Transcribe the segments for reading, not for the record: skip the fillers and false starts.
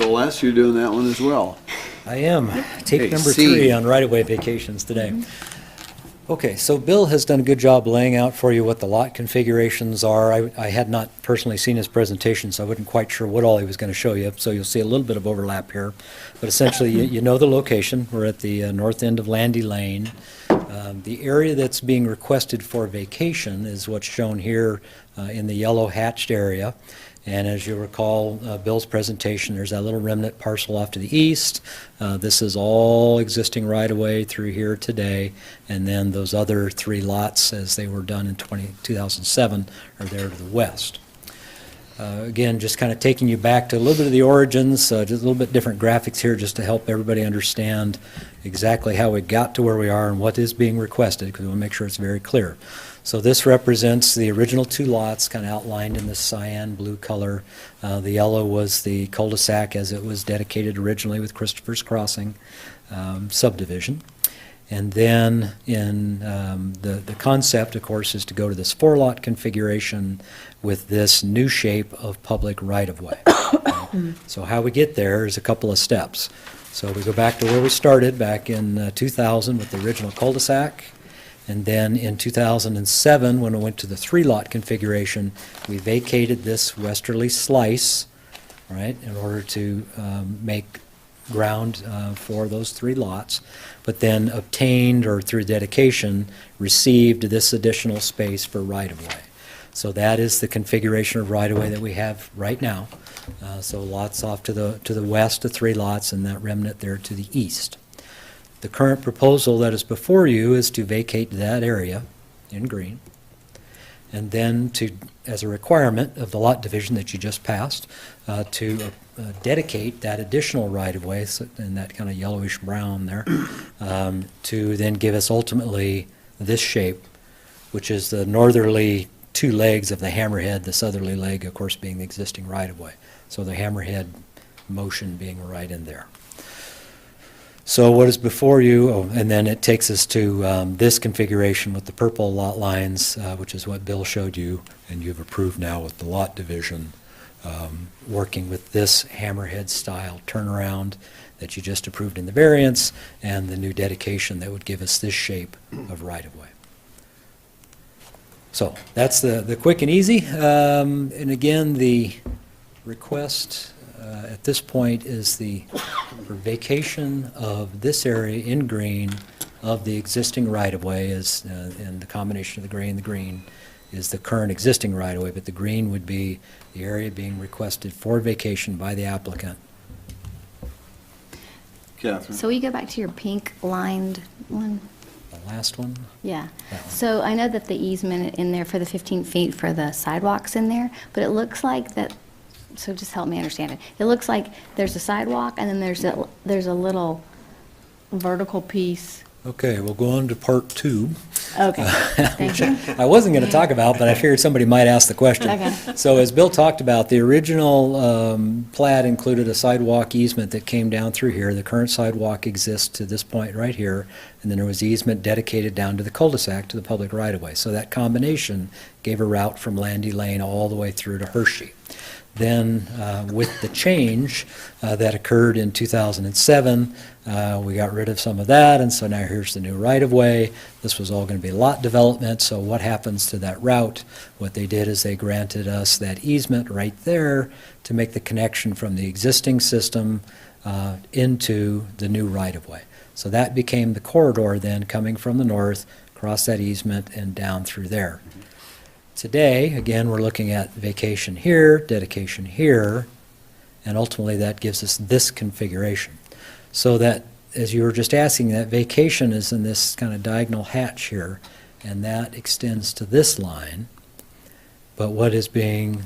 So Les, you're doing that one as well. I am. Tape Okay, number C. 3 on right-of-way vacations today. Okay, so Bill has done a good job laying out for you what the lot configurations are. I had not personally seen his presentation, so I wasn't quite sure what all he was going to show you, so you'll see a little bit of overlap here. But essentially, you know the location. We're at the north end of Lande Lane. The area that's being requested for vacation is what's shown here in the yellow hatched area. And as you recall, Bill's presentation, there's that little remnant parcel off to the east. This is all existing right-of-way through here today. And then those other 3 lots, as they were done in 2007, are there to the west. Again, just kind of taking you back to a little bit of the origins, just a little bit different graphics here just to help everybody understand exactly how we got to where we are and what is being requested, because we want to make sure it's very clear. So this represents the original 2 lots, kind of outlined in the cyan blue color. The yellow was the cul-de-sac as it was dedicated originally with Christopher's Crossing subdivision. And then in the concept, of course, is to go to this 4-lot configuration with this new shape of public right-of-way. So how we get there is a couple of steps. So we go back to where we started back in 2000 with the original cul-de-sac. And then in 2007, when we went to the 3-lot configuration, we vacated this westerly slice, right, in order to make ground for those 3 lots, but then obtained, or through dedication, received this additional space for right-of-way. So that is the configuration of right-of-way that we have right now. So lots off to the west, the 3 lots, and that remnant there to the east. The current proposal that is before you is to vacate that area in green, and then to, as a requirement of the lot division that you just passed, to dedicate that additional right-of-way, in that kind of yellowish brown there, to then give us ultimately this shape, which is the northerly 2 legs of the hammerhead, the southerly leg, of course, being the existing right-of-way. So the hammerhead motion being right in there. So what is before you, and then it takes us to this configuration with the purple lot lines, which is what Bill showed you, and you've approved now with the lot division, working with this hammerhead style turnaround that you just approved in the variance, and the new dedication that would give us this shape of right-of-way. So that's the quick and easy. And again, the request at this point is for vacation of this area in green of the existing right-of-way, and the combination of the gray and the green is the current existing right-of-way, but the green would be the area being requested for vacation by the applicant. Catherine? So you go back to your pink lined one? The last one? Yeah. That one. So I know that the easement in there for the 15 feet for the sidewalks in there, but it looks like that, so just help me understand it. It looks like there's a sidewalk and then there's a little vertical piece. Okay, we'll go on to part 2. Okay, thank you. I wasn't going to talk about, but I figured somebody might ask the question. Okay. So as Bill talked about, the original plat included a sidewalk easement that came down through here. The current sidewalk exists to this point right here, and then there was easement dedicated down to the cul-de-sac to the public right-of-way. So that combination gave a route from Lande Lane all the way through to Hershey. Then with the change that occurred in 2007, we got rid of some of that, and so now here's the new right-of-way. This was all going to be lot development, so what happens to that route? What they did is they granted us that easement right there to make the connection from the existing system into the new right-of-way. So that became the corridor then, coming from the north, across that easement and down through there. Today, again, we're looking at vacation here, dedication here, and ultimately that gives us this configuration. So that, as you were just asking, that vacation is in this kind of diagonal hatch here, and that extends to this line. But what is being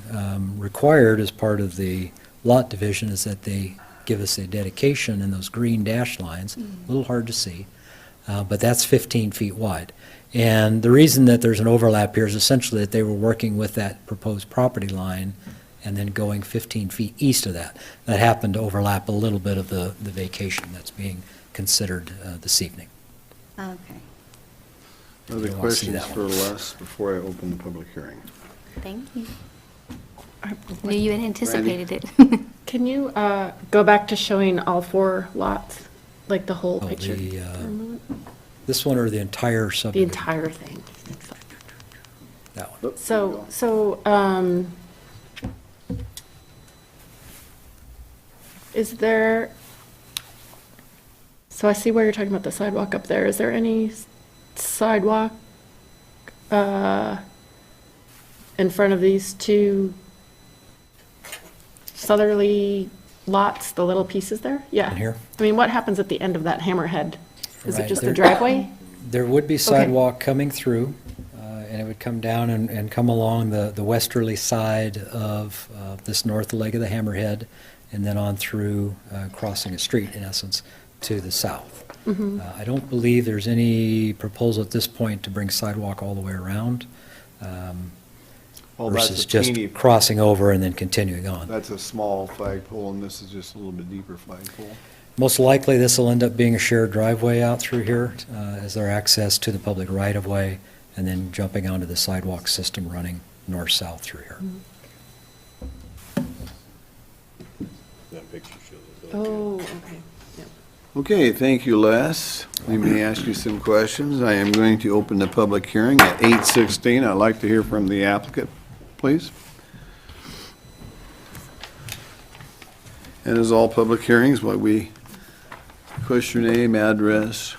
required as part of the lot division is that they give us a dedication in those green dashed lines, a little hard to see, but that's 15 feet wide. And the reason that there's an overlap here is essentially that they were working with that proposed property line and then going 15 feet east of that. That happened to overlap a little bit of the vacation that's being considered this evening. Okay. Other You wanna see questions that for one? Les before I open the public hearing? Thank you. Knew you had anticipated it. Can you go back to showing all 4 lots, like the whole Oh, picture? This one or the entire The subdivision? entire thing. That one. So, is there, so I see where you're talking about the sidewalk up there. Is there any sidewalk in front of these 2 southerly lots, the little pieces there? Yeah. In here? I mean, what happens at the end of that hammerhead? Is it Right, just there- a driveway? There would be sidewalk coming through, and it would come down and come along the westerly side of this north leg of the hammerhead, and then on through, crossing a street, in essence, to the south. I don't believe there's any proposal at this point to bring sidewalk all the way around, Well, that's versus a just teeny, crossing over and then continuing on. that's a small flagpole, and this is just a little bit deeper flagpole. Most likely, this will end up being a shared driveway out through here, as their access to the public right-of-way, and then jumping onto the sidewalk system running north-south through here. Oh, okay. Yep. Okay, thank you, Les. We may ask you some questions. I am going to open the public hearing at 8:16. I'd like to hear from the applicant, please. And as all public hearings, what we request your name, address.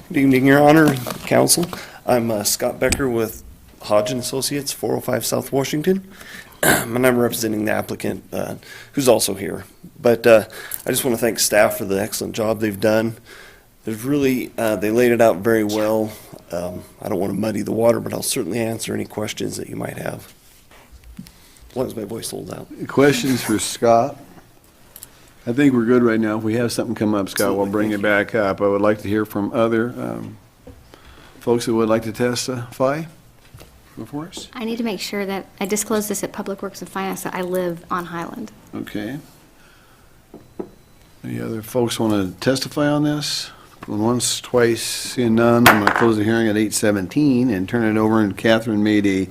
Good evening, Your Honor, Council. I'm Scott Becker with Hodge & Associates, 405 South Washington, and I'm representing the applicant, who's also here. But I just want to thank staff for the excellent job they've done. There's really, they laid it out very well. I don't want to muddy the water, but I'll certainly answer any questions that you might have, as long as my voice holds out. Questions for Scott? I think we're good right now. If we have something come up, Scott, we'll bring it back up. I would like to hear from other folks that would like to testify before us. I need to make sure that I disclose this at Public Works and Finance, that I live on Highland. Okay. Any other folks want to testify on this? Going once, twice, seeing none, I'm going to close the hearing at 8:17 and turn it over, and Catherine made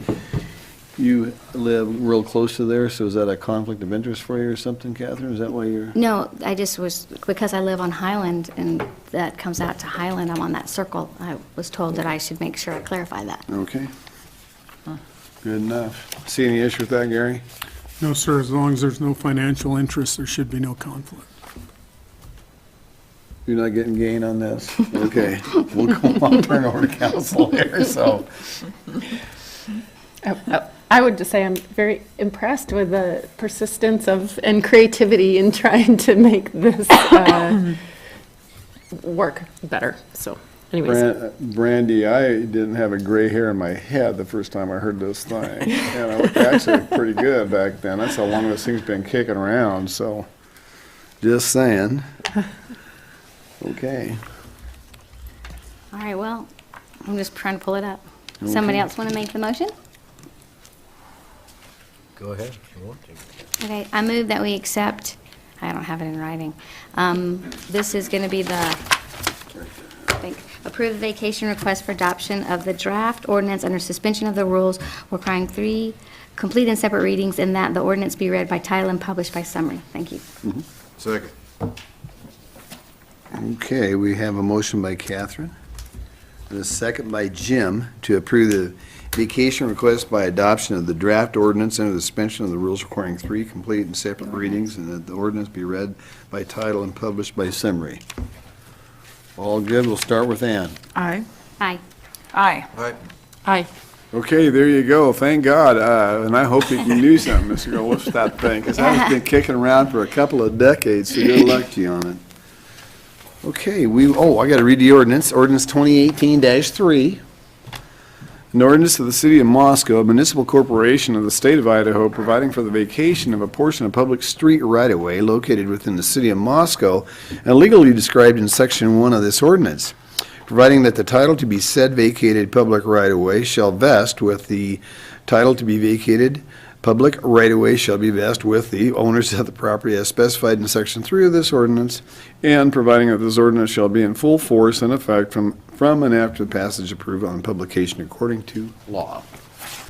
you live real close to there, so is that a conflict of interest for you or something, Catherine? Is that why you're? No, I just was, because I live on Highland, and that comes out to Highland, I'm on that circle. I was told that I should make sure I clarify that. Okay. Good enough. See any issue with that, Gary? No, sir, as long as there's no financial interest, there should be no conflict. You're not getting gain on this? Okay. We'll go on, turn over to council here, so. I would just say I'm very impressed with the persistence of and creativity in trying to make this work better. So, anyways, Brandy, I didn't have a gray hair in my head the first time I heard this thing. And I looked actually pretty good back then. That's how long this thing's been kicking around, so just saying. Okay. All right, well, I'm just trying to pull it up. Somebody else want to make the motion? Go ahead if you want to. Okay, I move that we accept, I don't have it in writing. This is going to be approve the vacation request for adoption of the draft ordinance under suspension of the rules requiring 3 complete and separate readings, and that the ordinance be read by title and published by summary. Thank you. Second. Okay, we have a motion by Catherine and a second by Jim to approve the vacation request by adoption of the draft ordinance under the suspension of the rules requiring 3 complete and separate readings, and that the ordinance be read by title and published by summary. All good. We'll start with Ann. aye. Aye. Aye. Aye. Okay, there you go. Thank God. And I hope you can do something, Mr. Go with that thing, because that's been kicking around for a couple of decades, so good luck to you on it. Okay, I got to read the ordinance. Ordinance 2018-3. An ordinance of the City of Moscow, a municipal corporation of the State of Idaho, providing for the vacation of a portion of public street right-of-way located within the City of Moscow and legally described in Section 1 of this ordinance, providing that the title to be said vacated public right-of-way shall vest with the title to be vacated public right-of-way shall be vested with the owners of the property as specified in Section 3 of this ordinance, and providing that this ordinance shall be in full force and effect from and after the passage approved on publication according to law.